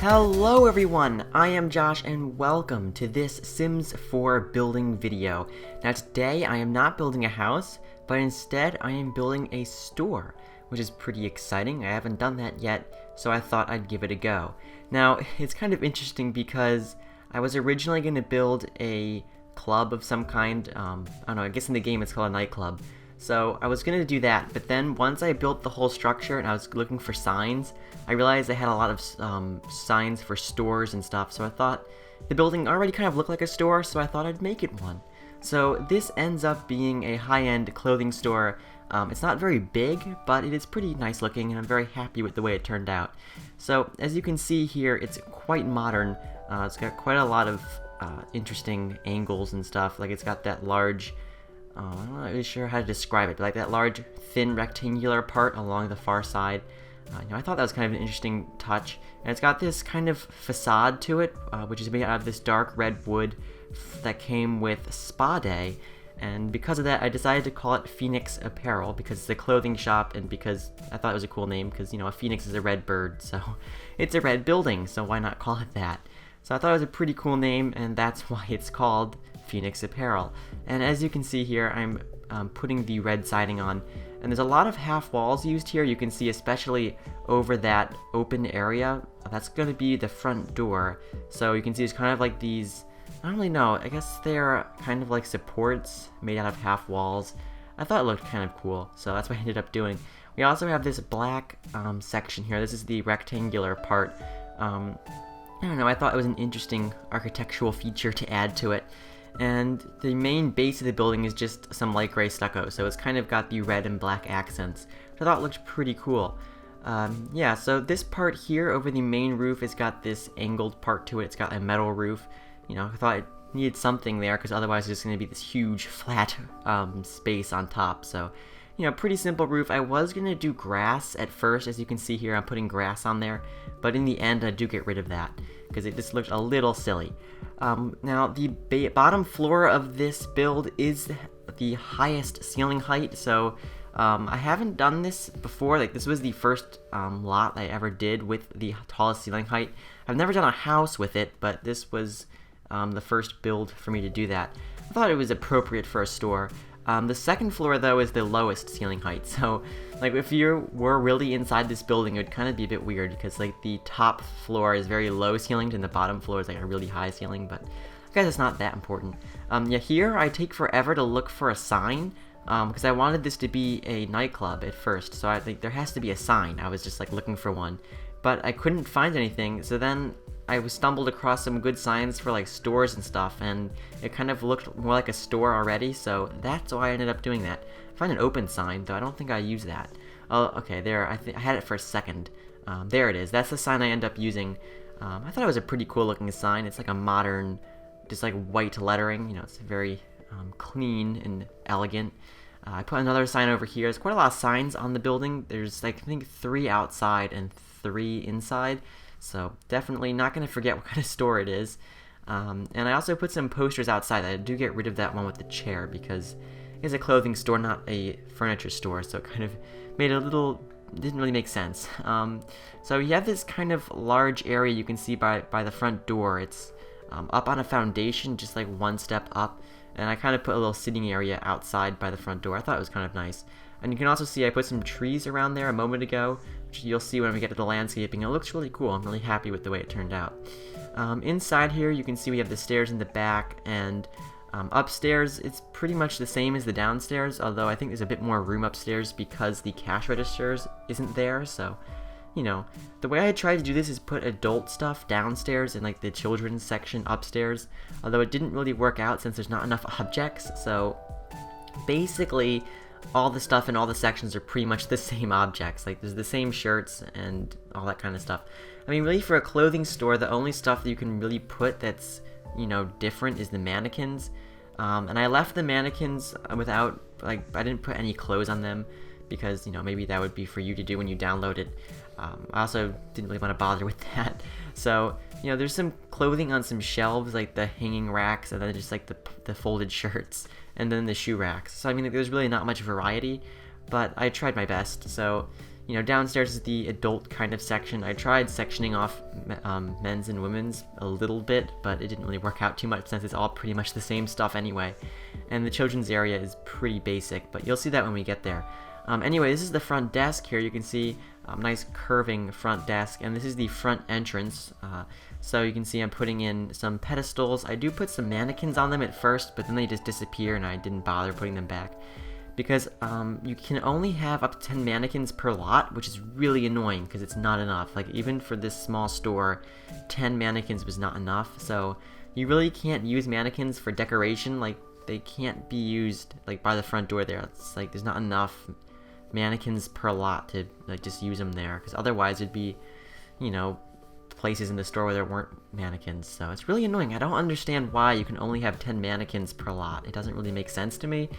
Hello everyone, I am Josh and welcome to this Sims 4 building video. Now today I am not building a house, but instead I am building a store, which is pretty exciting. I haven't done that yet, so I thought I'd give it a go. Now it's kind of interesting because I was originally going to build a club of some kind. I don't know, I guess in the game it's called a nightclub. So I was going to do that, but then once I built the whole structure and I was looking for signs, I realized I had a lot of signs for stores and stuff, so I thought the building already kind of looked like a store, so I thought I'd make it one. So this ends up being a high-end clothing store. It's not very big, but it is pretty nice looking, and I'm very happy with the way it turned out. So as you can see here, it's quite modern. It's got quite a lot of interesting angles and stuff. Like it's got that large... I'm not really sure how to describe it, but like that large, thin, rectangular part along the far side. I thought that was kind of an interesting touch. And it's got this kind of facade to it, which is made out of this dark red wood that came with Spa Day. And because of that, I decided to call it Phoenix Apparel, because it's a clothing shop, and because I thought it was a cool name, because, you know, a phoenix is a red bird, so it's a red building, so why not call it that? So I thought it was a pretty cool name, and that's why it's called Phoenix Apparel. And as you can see here, I'm putting the red siding on, and there's a lot of half walls used here. You can see especially over that open area, that's going to be the front door. So you can see it's kind of like these, I don't really know, I guess they're kind of like supports made out of half walls. I thought it looked kind of cool, so that's what I ended up doing. We also have this black section here. This is the rectangular part. I don't know, I thought it was an interesting architectural feature to add to it. And the main base of the building is just some light gray stucco, so it's kind of got the red and black accents, which I thought looked pretty cool. Yeah, so this part here over the main roof has got this angled part to it. It's got a metal roof. You know, I thought it needed something there because otherwise it's just going to be this huge flat space on top. So, you know, pretty simple roof. I was going to do grass at first. As you can see here, I'm putting grass on there, but in the end I do get rid of that because it just looked a little silly. Now, the bottom floor of this build is the highest ceiling height, so I haven't done this before. Like, this was the first lot I ever did with the tallest ceiling height. I've never done a house with it, but this was the first build for me to do that. I thought it was appropriate for a store. The second floor, though, is the lowest ceiling height, so, like, if you were really inside this building, it would kind of be a bit weird, because, like, the top floor is very low ceilinged, and the bottom floor is, like, a really high ceiling, but I guess it's not that important. Yeah, here, I take forever to look for a sign, because I wanted this to be a nightclub at first, so I think there has to be a sign. I was just, like, looking for one, but I couldn't find anything, so then I stumbled across some good signs for like stores and stuff, and it kind of looked more like a store already, so that's why I ended up doing that. I found an open sign, though I don't think I used that. Oh, okay, there, I had it for a second. There it is, that's the sign I end up using. I thought it was a pretty cool looking sign. It's like a modern, just like white lettering, you know, it's very clean and elegant. I put another sign over here. There's quite a lot of signs on the building. There's like, I think 3 outside and 3 inside. So definitely not going to forget what kind of store it is. And I also put some posters outside. I do get rid of that one with the chair because it's a clothing store, not a furniture store. So it kind of made it a little, didn't really make sense. So you have this kind of large area you can see by the front door. It's up on a foundation, just like 1 step up. And I kind of put a little sitting area outside by the front door. I thought it was kind of nice. And you can also see I put some trees around there a moment ago, which you'll see when we get to the landscaping. It looks really cool. I'm really happy with the way it turned out. Inside here, you can see we have the stairs in the back, and upstairs, it's pretty much the same as the downstairs, although I think there's a bit more room upstairs because the cash registers isn't there, so, you know. The way I tried to do this is put adult stuff downstairs and, like, the children's section upstairs, although it didn't really work out since there's not enough objects, so basically all the stuff in all the sections are pretty much the same objects. Like, there's the same shirts and all that kind of stuff. I mean, really, for a clothing store, the only stuff that you can really put that's, you know, different is the mannequins. And I left the mannequins without, like, I didn't put any clothes on them because, you know, maybe that would be for you to do when you download it. I also didn't really want to bother with that. So, you know, there's some clothing on some shelves, like the hanging racks, and then just like the folded shirts, and then the shoe racks. So, I mean, there's really not much variety, but I tried my best. So, you know, downstairs is the adult kind of section. I tried sectioning off men's and women's a little bit, but it didn't really work out too much since it's all pretty much the same stuff anyway. And the children's area is pretty basic, but you'll see that when we get there. Anyway, this is the front desk here. You can see nice curving front desk, and this is the front entrance. So you can see I'm putting in some pedestals. I do put some mannequins on them at first, but then they just disappear and I didn't bother putting them back. Because you can only have up to 10 mannequins per lot, which is really annoying because it's not enough. Like, even for this small store, 10 mannequins was not enough. So you really can't use mannequins for decoration. Like, they can't be used like by the front door there. It's like there's not enough mannequins per lot to like just use them there, because otherwise it'd be, you know, places in the store where there weren't mannequins. So it's really annoying. I don't understand why you can only have 10 mannequins per lot. It doesn't really make sense to me.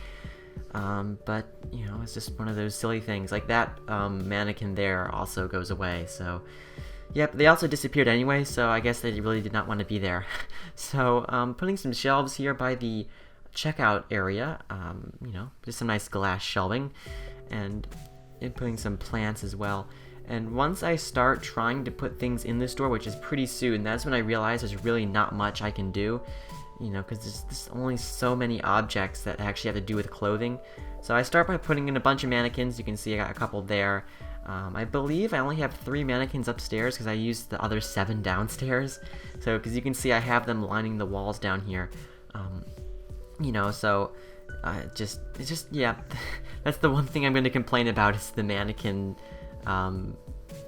But you know, it's just one of those silly things. Like that mannequin there also goes away. So yep, they also disappeared anyway, so I guess they really did not want to be there. So putting some shelves here by the checkout area, you know, just some nice glass shelving, and putting some plants as well. And once I start trying to put things in the store, which is pretty soon, that's when I realize there's really not much I can do, you know, because there's only so many objects that actually have to do with clothing. So I start by putting in a bunch of mannequins. You can see I got a couple there. I believe I only have 3 mannequins upstairs because I used the other 7 downstairs. So, because you can see I have them lining the walls down here. You know, so it's just yeah, that's the one thing I'm going to complain about is the mannequin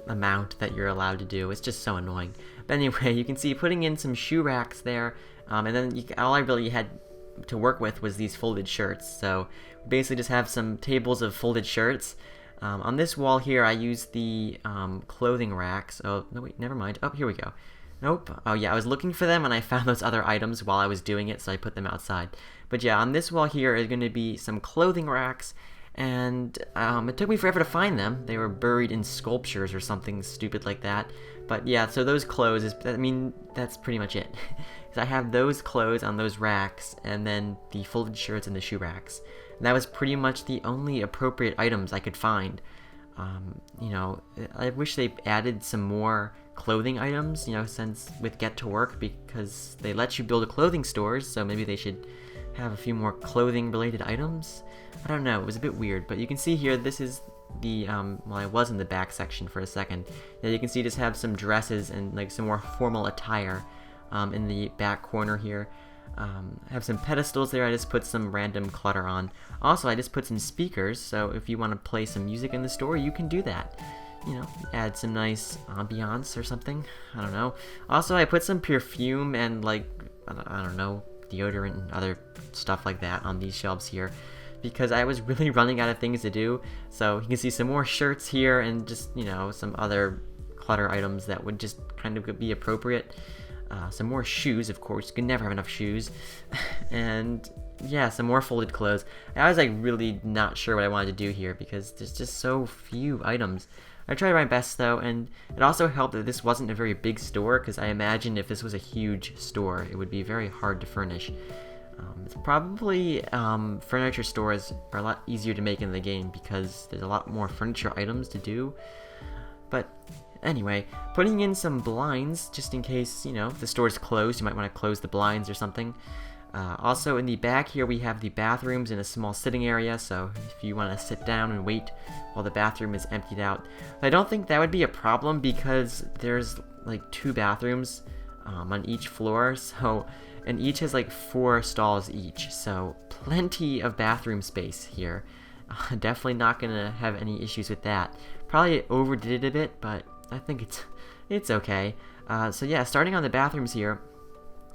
amount that you're allowed to do. It's just so annoying. But anyway, you can see putting in some shoe racks there, and then all I really had to work with was these folded shirts. So we basically just have some tables of folded shirts. On this wall here, I used the clothing racks. Oh, no, wait, never mind. Oh, here we go. Nope. Oh, yeah, I was looking for them, and I found those other items while I was doing it, so I put them outside. But yeah, on this wall here is going to be some clothing racks, and it took me forever to find them. They were buried in sculptures or something stupid like that. But yeah, so those clothes, I mean, that's pretty much it. Because I have those clothes on those racks, and then the folded shirts and the shoe racks. And that was pretty much the only appropriate items I could find. You know, I wish they added some more clothing items, you know, since with Get to Work, because they let you build clothing stores, so maybe they should have a few more clothing related items. I don't know, it was a bit weird, but you can see here, this is the, well, I was in the back section for a second. Yeah, you can see just have some dresses and like some more formal attire in the back corner here. I have some pedestals there. I just put some random clutter on. Also, I just put some speakers, so if you want to play some music in the store, you can do that. You know, add some nice ambiance or something. I don't know. Also, I put some perfume and like, I don't know, deodorant and other stuff like that on these shelves here, because I was really running out of things to do. So you can see some more shirts here and just, you know, some other clutter items that would just kind of be appropriate. Some more shoes, of course. You can never have enough shoes. And yeah, some more folded clothes. I was like really not sure what I wanted to do here because there's just so few items. I tried my best though, and it also helped that this wasn't a very big store, because I imagine if this was a huge store, it would be very hard to furnish. It's probably furniture stores are a lot easier to make in the game because there's a lot more furniture items to do. But anyway, putting in some blinds just in case, you know, if the store's closed, you might want to close the blinds or something. Also in the back here we have the bathrooms and a small sitting area, so if you want to sit down and wait while the bathroom is emptied out. I don't think that would be a problem because there's like 2 bathrooms on each floor, so, and each has like 4 stalls each, so plenty of bathroom space here. Definitely not gonna have any issues with that. Probably overdid it a bit, but I think it's okay. So yeah, starting on the bathrooms here,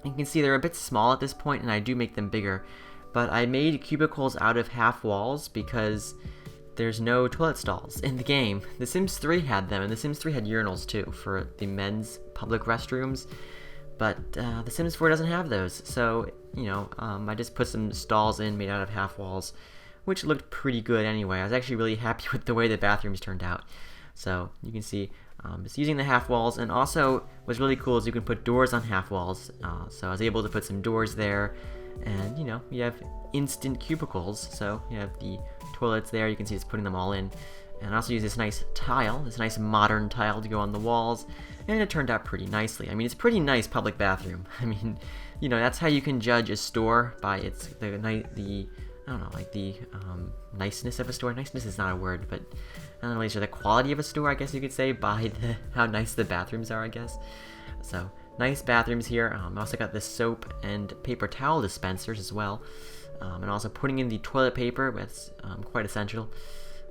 you can see they're a bit small at this point, and I do make them bigger. But I made cubicles out of half walls because there's no toilet stalls in the game. The Sims 3 had them, and The Sims 3 had urinals too for the men's public restrooms. But The Sims 4 doesn't have those, so, you know, I just put some stalls in made out of half walls, which looked pretty good anyway. I was actually really happy with the way the bathrooms turned out. So you can see just using the half walls, and also what's really cool is you can put doors on half walls. So I was able to put some doors there, and you know, you have instant cubicles. So you have the toilets there, you can see it's putting them all in, And I also used this nice tile, this nice modern tile to go on the walls, and it turned out pretty nicely. I mean, it's a pretty nice public bathroom. I mean, you know, that's how you can judge a store, by the I don't know, like the niceness of a store. Niceness is not a word, but I don't know, the quality of a store, I guess you could say, by how nice the bathrooms are, I guess. So, nice bathrooms here. I also got the soap and paper towel dispensers as well. And also putting in the toilet paper, that's quite essential.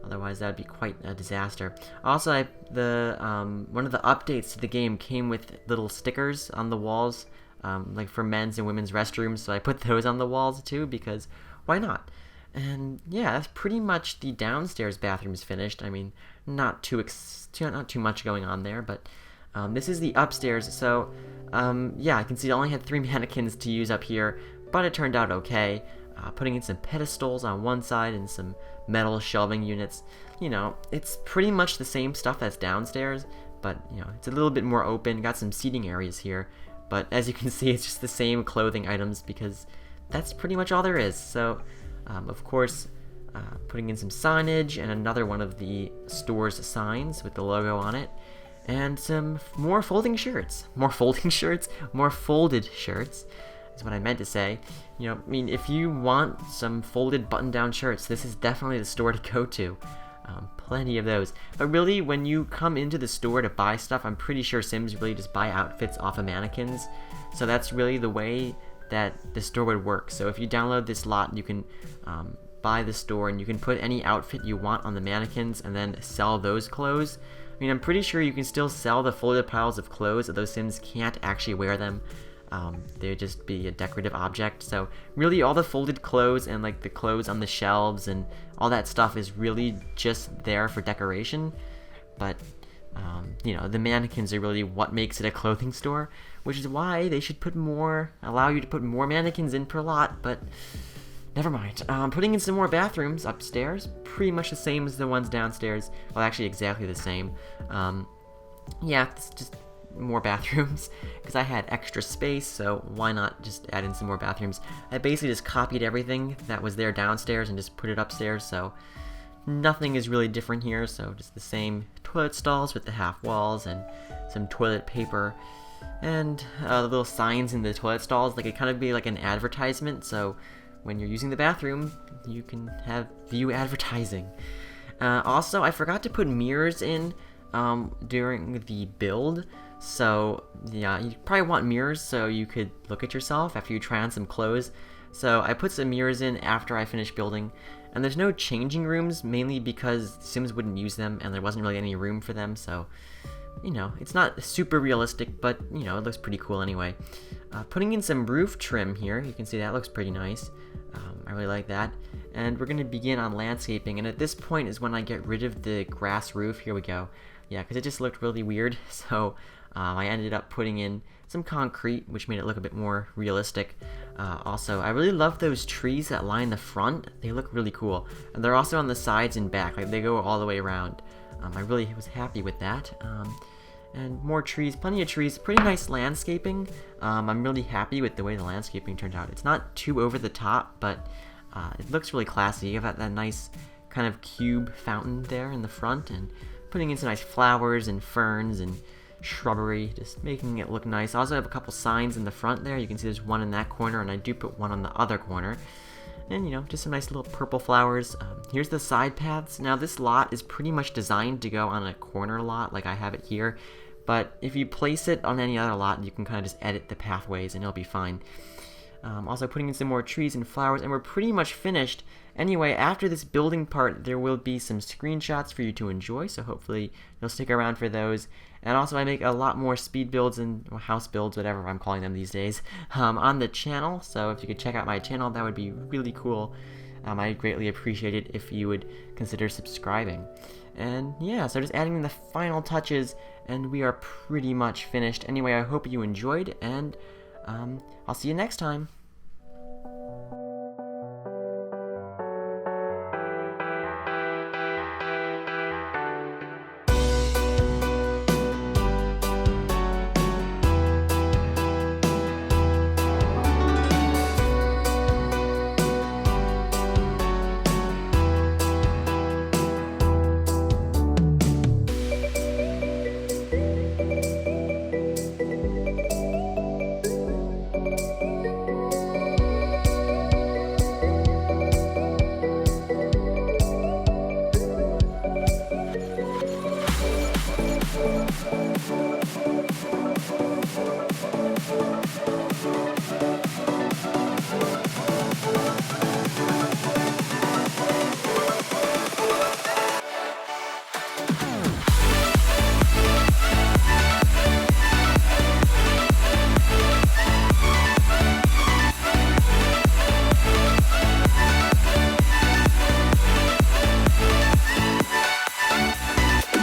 Otherwise, that would be quite a disaster. Also, one of the updates to the game came with little stickers on the walls, like for men's and women's restrooms. So I put those on the walls too, because why not? And yeah, that's pretty much the downstairs bathrooms finished. I mean, not too much going on there, but this is the upstairs. So yeah, I can see I only had 3 mannequins to use up here, but it turned out okay. Putting in some pedestals on one side and some metal shelving units. You know, it's pretty much the same stuff as downstairs, but you know, it's a little bit more open. Got some seating areas here, but as you can see, it's just the same clothing items because that's pretty much all there is. So, of course, putting in some signage and another one of the store's signs with the logo on it, and some more folding shirts. More folding shirts? More folded shirts is what I meant to say. You know, I mean, if you want some folded button-down shirts, this is definitely the store to go to. Plenty of those. But really, when you come into the store to buy stuff, I'm pretty sure Sims really just buy outfits off of mannequins. So that's really the way that the store would work. So if you download this lot, you can buy the store and you can put any outfit you want on the mannequins and then sell those clothes. I mean, I'm pretty sure you can still sell the folded piles of clothes, although Sims can't actually wear them. They would just be a decorative object. So really all the folded clothes and like the clothes on the shelves and all that stuff is really just there for decoration. But you know, the mannequins are really what makes it a clothing store, which is why they should allow you to put more mannequins in per lot, but never mind. Putting in some more bathrooms upstairs, pretty much the same as the ones downstairs. Well, actually exactly the same. Yeah, it's just more bathrooms because I had extra space, so why not just add in some more bathrooms. I basically just copied everything that was there downstairs and just put it upstairs, so nothing is really different here. So just the same toilet stalls with the half walls and some toilet paper and the little signs in the toilet stalls. Like, it kind of be like an advertisement, so when you're using the bathroom you can view advertising. Also, I forgot to put mirrors in during the build. So yeah, you probably want mirrors so you could look at yourself after you try on some clothes. So I put some mirrors in after I finished building, and there's no changing rooms, mainly because Sims wouldn't use them and there wasn't really any room for them. So, you know, it's not super realistic, but you know, it looks pretty cool anyway. Putting in some roof trim here, you can see that looks pretty nice. I really like that. And we're going to begin on landscaping, and at this point is when I get rid of the grass roof. Here we go. Yeah, because it just looked really weird, so I ended up putting in some concrete, which made it look a bit more realistic. Also, I really love those trees that line the front. They look really cool, and they're also on the sides and back, like they go all the way around. I really was happy with that. And more trees, plenty of trees, pretty nice landscaping. I'm really happy with the way the landscaping turned out. It's not too over the top, but it looks really classy. You have that nice kind of cube fountain there in the front, and putting in some nice flowers and ferns and shrubbery, just making it look nice. I also have a couple signs in the front there. You can see there's one in that corner, and I do put one on the other corner. And, you know, just some nice little purple flowers. Here's the side paths. Now, this lot is pretty much designed to go on a corner lot, like I have it here. But if you place it on any other lot, you can kind of just edit the pathways, and it'll be fine. Also putting in some more trees and flowers, and we're pretty much finished. Anyway, after this building part, there will be some screenshots for you to enjoy, so hopefully you'll stick around for those. And also, I make a lot more speed builds and house builds, whatever I'm calling them these days, on the channel. So if you could check out my channel, that would be really cool. I'd greatly appreciate it if you would consider subscribing. And yeah, so just adding in the final touches, and we are pretty much finished. Anyway, I hope you enjoyed, and I'll see you next time.